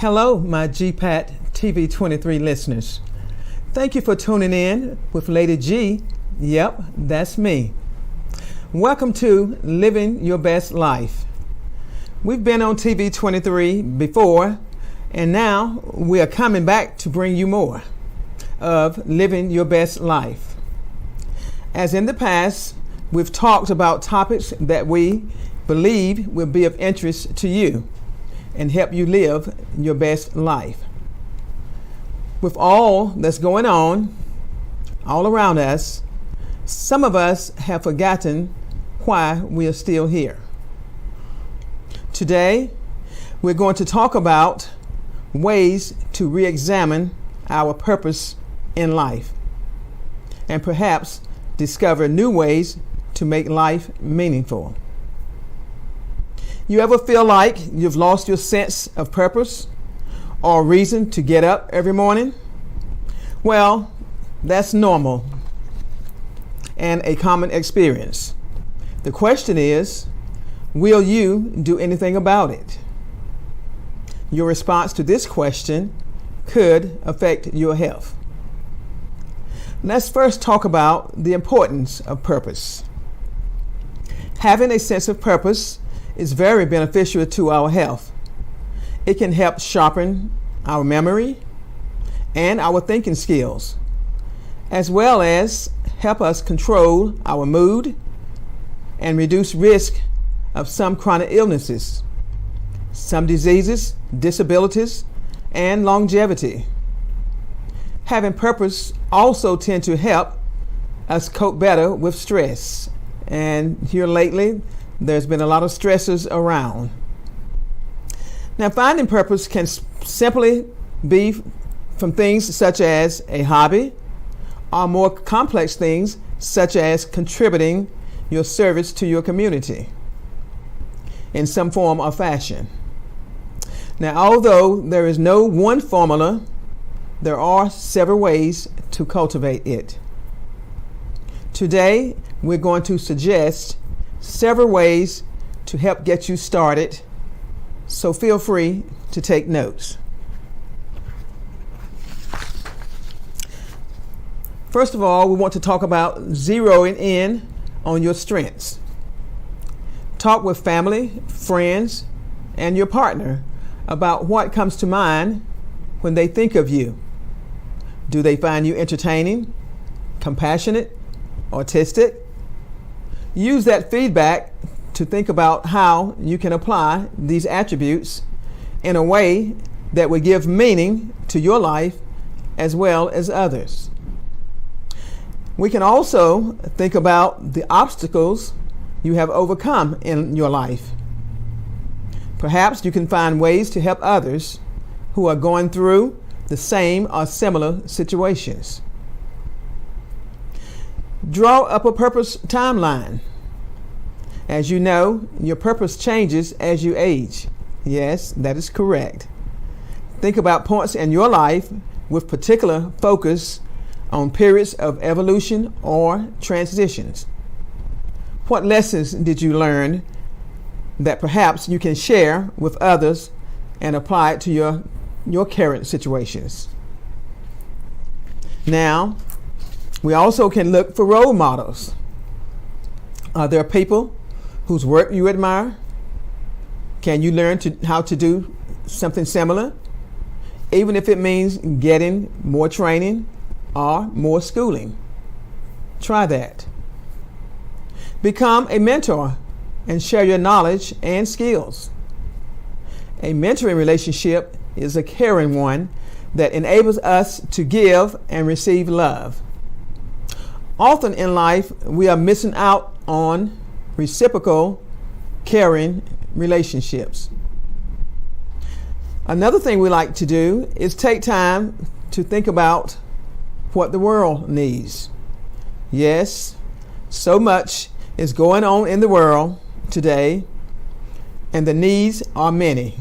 Hello, my GPAT TV 23 listeners. Thank you for tuning in with Lady G. Yep, that's me. Welcome to Living Your Best Life. We've been on TV 23 before, and now we are coming back to bring you more of Living Your Best Life. As in the past, we've talked about topics that we believe will be of interest to you and help you live your best life. With all that's going on all around us, some of us have forgotten why we are still here. Today, we're going to talk about ways to re-examine our purpose in life and perhaps discover new ways to make life meaningful. You ever feel like you've lost your sense of purpose or reason to get up every morning? Well, that's normal and a common experience. The question is, will you do anything about it? Your response to this question could affect your health. Let's first talk about the importance of purpose. Having a sense of purpose is very beneficial to our health. It can help sharpen our memory and our thinking skills, as well as help us control our mood and reduce risk of some chronic illnesses, some diseases, disabilities, and longevity. Having purpose also tends to help us cope better with stress. And here lately, there's been a lot of stressors around. Now, finding purpose can simply be from things such as a hobby or more complex things such as contributing your service to your community in some form or fashion. Now, although there is no one formula, there are several ways to cultivate it. Today, we're going to suggest several ways to help get you started, so feel free to take notes. First of all, we want to talk about zeroing in on your strengths. Talk with family, friends, and your partner about what comes to mind when they think of you. Do they find you entertaining, compassionate, artistic? Use that feedback to think about how you can apply these attributes in a way that will give meaning to your life as well as others. We can also think about the obstacles you have overcome in your life. Perhaps you can find ways to help others who are going through the same or similar situations. Draw up a purpose timeline. As you know, your purpose changes as you age. Yes, that is correct. Think about points in your life with particular focus on periods of evolution or transitions. What lessons did you learn that perhaps you can share with others and apply it to your current situations? Now, we also can look for role models. Are there people whose work you admire? Can you learn how to do something similar, even if it means getting more training or more schooling? Try that. Become a mentor and share your knowledge and skills. A mentoring relationship is a caring one that enables us to give and receive love. Often in life, we are missing out on reciprocal, caring relationships. Another thing we like to do is take time to think about what the world needs. Yes, so much is going on in the world today, and the needs are many.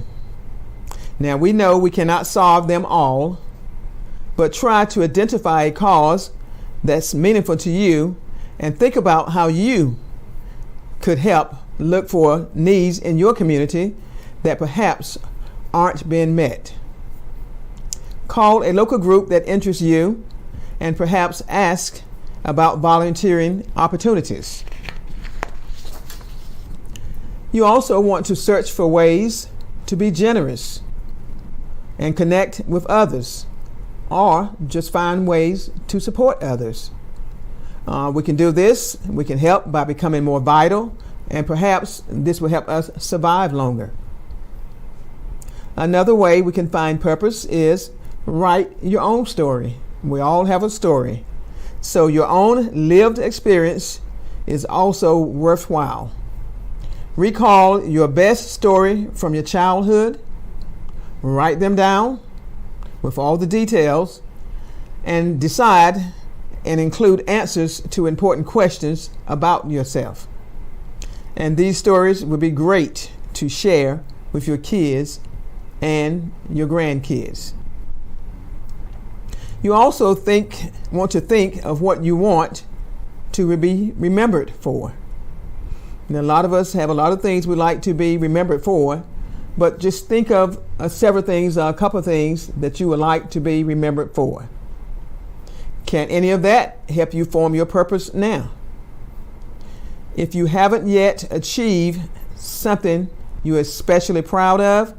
Now, we know we cannot solve them all, but try to identify a cause that's meaningful to you and think about how you could help look for needs in your community that perhaps aren't being met. Call a local group that interests you and perhaps ask about volunteering opportunities. You also want to search for ways to be generous and connect with others, or just find ways to support others. We can do this. We can help by becoming more vital, and perhaps this will help us survive longer. Another way we can find purpose is write your own story. We all have a story. So your own lived experience is also worthwhile. Recall your best story from your childhood. Write them down with all the details and decide and include answers to important questions about yourself. And these stories would be great to share with your kids and your grandkids. You also want to think of what you want to be remembered for. And a lot of us have a lot of things we like to be remembered for, but just think of several things, a couple of things that you would like to be remembered for. Can any of that help you form your purpose now? If you haven't yet achieved something you're especially proud of,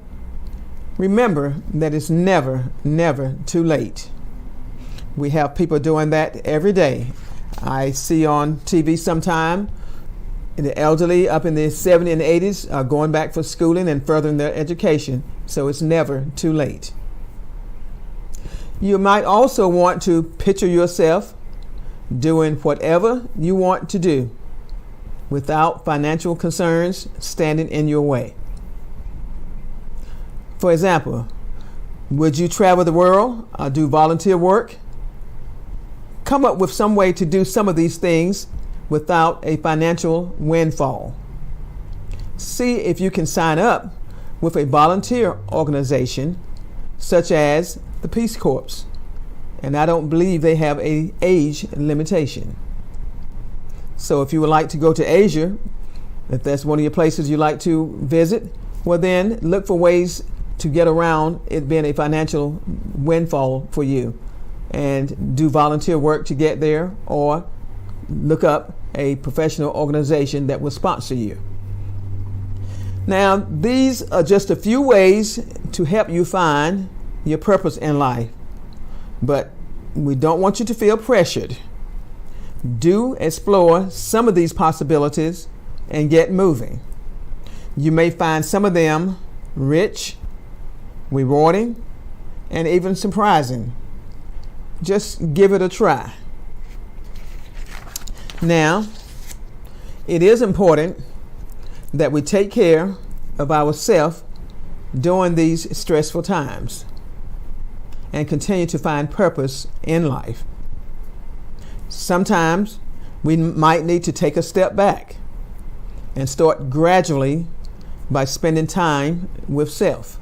remember that it's never, never too late. We have people doing that every day. I see on TV sometime the elderly up in the 70s and 80s are going back for schooling and furthering their education, so it's never too late. You might also want to picture yourself doing whatever you want to do without financial concerns standing in your way. For example, would you travel the world or do volunteer work? Come up with some way to do some of these things without a financial windfall. See if you can sign up with a volunteer organization such as the Peace Corps. And I don't believe they have an age limitation. So if you would like to go to Asia, if that's one of your places you like to visit, well then look for ways to get around it being a financial windfall for you and do volunteer work to get there, or look up a professional organization that will sponsor you. Now, these are just a few ways to help you find your purpose in life, but we don't want you to feel pressured. Do explore some of these possibilities and get moving. You may find some of them rich, rewarding, and even surprising. Just give it a try. Now, it is important that we take care of ourselves during these stressful times and continue to find purpose in life. Sometimes we might need to take a step back and start gradually by spending time with self.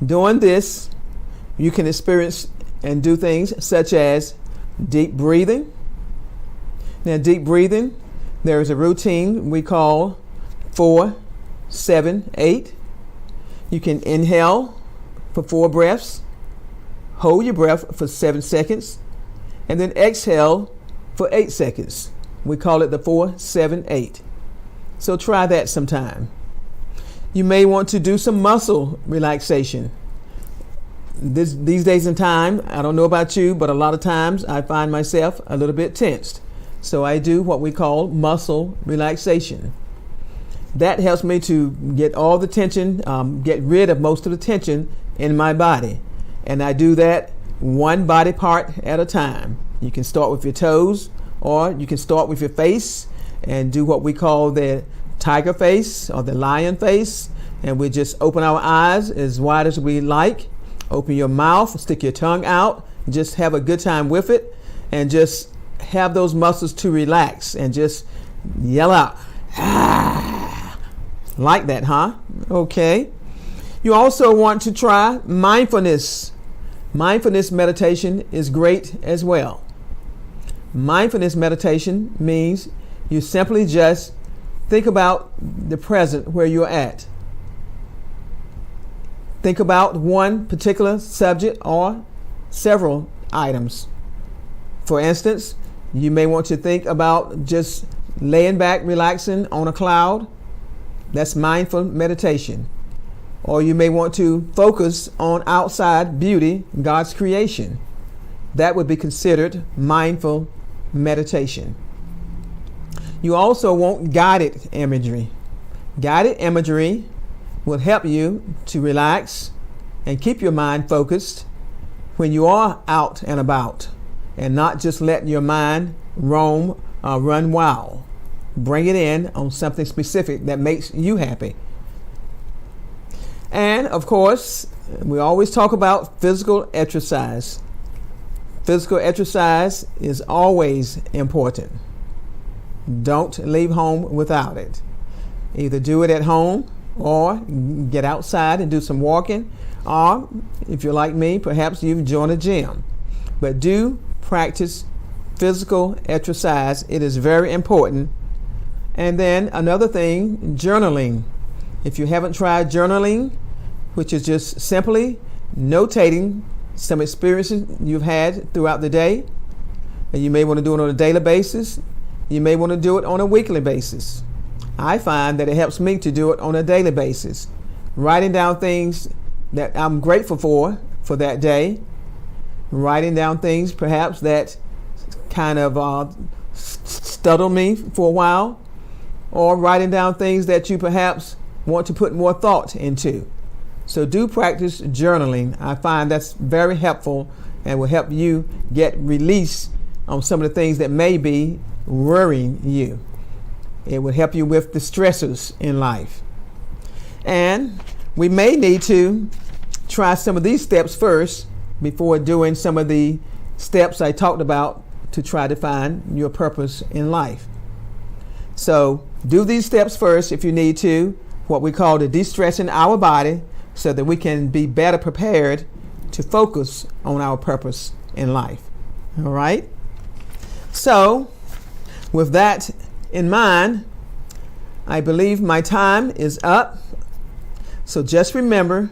Doing this, you can experience and do things such as deep breathing. Now, deep breathing, there is a routine we call 4, 7, 8. You can inhale for 4 breaths, hold your breath for 7 seconds, and then exhale for 8 seconds. We call it the 4, 7, 8. So try that sometime. You may want to do some muscle relaxation. These days and time, I don't know about you, but a lot of times I find myself a little bit tensed. So I do what we call muscle relaxation. That helps me to get all the tension, get rid of most of the tension in my body. And I do that one body part at a time. You can start with your toes, or you can start with your face and do what we call the tiger face or the lion face. And we just open our eyes as wide as we like. Open your mouth, stick your tongue out, just have a good time with it, and just have those muscles to relax and just yell out. Ah, like that, huh? Okay. You also want to try mindfulness. Mindfulness meditation is great as well. Mindfulness meditation means you simply just think about the present where you're at. think about one particular subject or several items. For instance, you may want to think about just laying back, relaxing on a cloud. That's mindful meditation. Or you may want to focus on outside beauty, God's creation. That would be considered mindful meditation. You also want guided imagery. Guided imagery will help you to relax and keep your mind focused when you are out and about, and not just let your mind roam or run wild. Bring it in on something specific that makes you happy. And of course, we always talk about physical exercise. Physical exercise is always important. Don't leave home without it. Either do it at home or get outside and do some walking, or if you're like me, perhaps you join a gym. But do practice physical exercise. It is very important. And then another thing, journaling. If you haven't tried journaling, which is just simply notating some experiences you've had throughout the day, and you may want to do it on a daily basis. You may want to do it on a weekly basis. I find that it helps me to do it on a daily basis. Writing down things that I'm grateful for that day. Writing down things perhaps that kind of startle me for a while. Or writing down things that you perhaps want to put more thought into. So do practice journaling. I find that's very helpful and will help you get release on some of the things that may be worrying you. It will help you with the stressors in life. And we may need to try some of these steps first before doing some of the steps I talked about to try to find your purpose in life. So do these steps first if you need to, what we call the de-stressing our body, so that we can be better prepared to focus on our purpose in life. All right? So with that in mind, I believe my time is up. So just remember,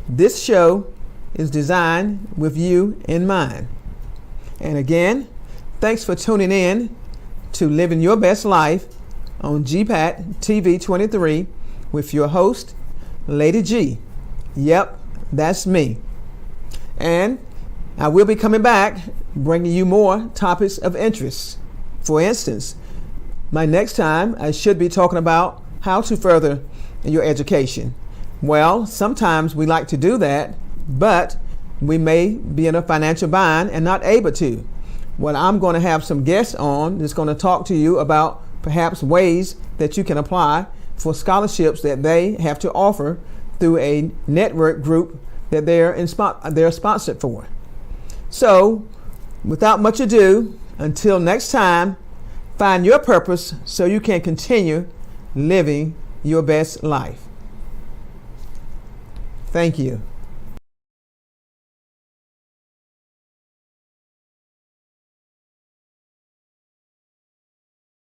this show is designed with you in mind. And again, thanks for tuning in to Living Your Best Life on GPAT TV 23 with your host, Lady G. Yep, that's me. And I will be coming back bringing you more topics of interest. For instance, my next time I should be talking about how to further your education. Well, sometimes we like to do that, but we may be in a financial bind and not able to. Well, I'm going to have some guests on that's going to talk to you about perhaps ways that you can apply for scholarships that they have to offer through a network group that they're sponsored for. So, without much ado, until next time, find your purpose so you can continue living your best life. Thank you.